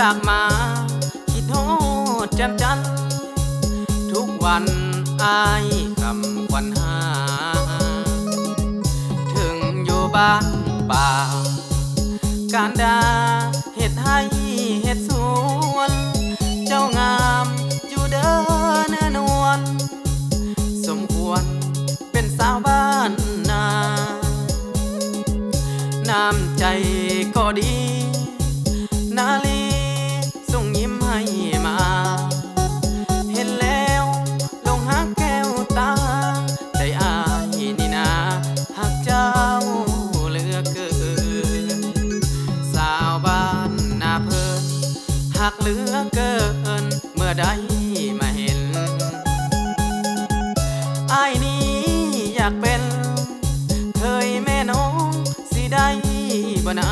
จากมาคิดโทษแจ่มจันทุกวันอายคำควันหาถึงอยู่บ้านป่าการดาเฮ็ดให้เฮ็ดสวนเจ้างามอยู่เด้อเนื้อนวลสมควรเป็นสาวบ้านนาน้ำใจก็ดีนาลีส่งยิ้มให้มาเห็นแล้วลงหักแก้วตาใจอายนี่นาหักเจ้าเหลือเกินสาวบ้านนาเพิ่นหักเหลือเกินเมื่อใดมาเห็นอายนี้อยากเป็นเคยแม่น้องสิได้บ่นา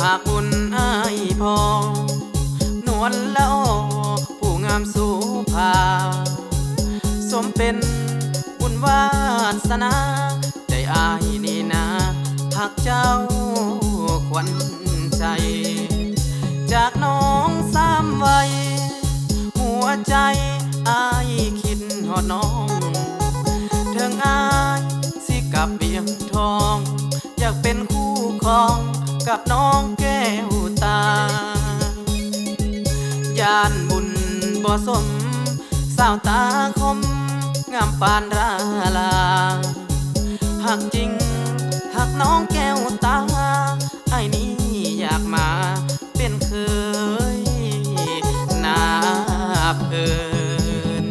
หากบุญอายพอนวลละอผู้งามสู่ภาสมเป็นบุญวาสนาใจอายนี่นาหักเจ้าขวัญใจจากน้องสามวัยหัวใจอายคิดฮอดน้องเถิงอายสิกลับเบียงทองอยากเป็นคู่ครองกับน้องแก้วตาย่านบุญบ่สมสาวตาคมงามปานราลาหักจริงหักน้องแก้วตาไอ้นี้อยากมาเป็นเคยนาเพิ่น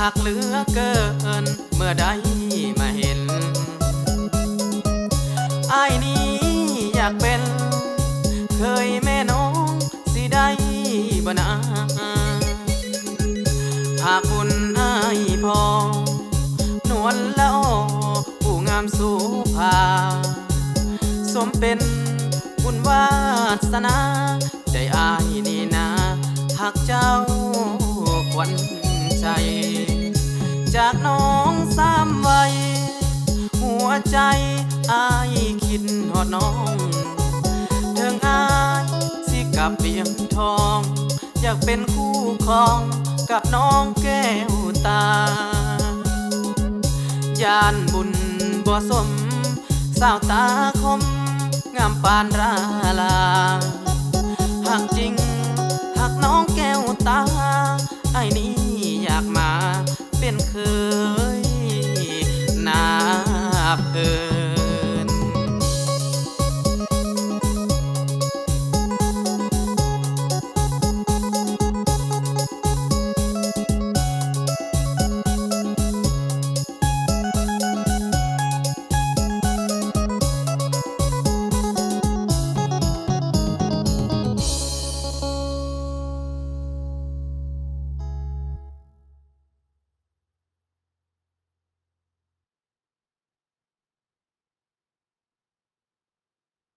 หักเหลือเกินเมื่อใดมาเห็นอายนี้อยากเป็นเคยแม่น้องสิได้บ่นาหากบุญอายพอนวลละอผู้งามสู่ภาสมเป็นบุญวาสนาใจอายนี่นาหักเจ้าขวัญใจจากน้องสามวัยหัวใจอายคิดฮอดน้องเถิงอายสิกลับเบียงทองอยากเป็นคู่ครองกับน้องแก้วตาย่านบุญบ่สมสาวตาคมงามปานราลาหักจริงหักน้องแก้วตาไอ้นี้อยากมาเป็นเคยนาเพิ่น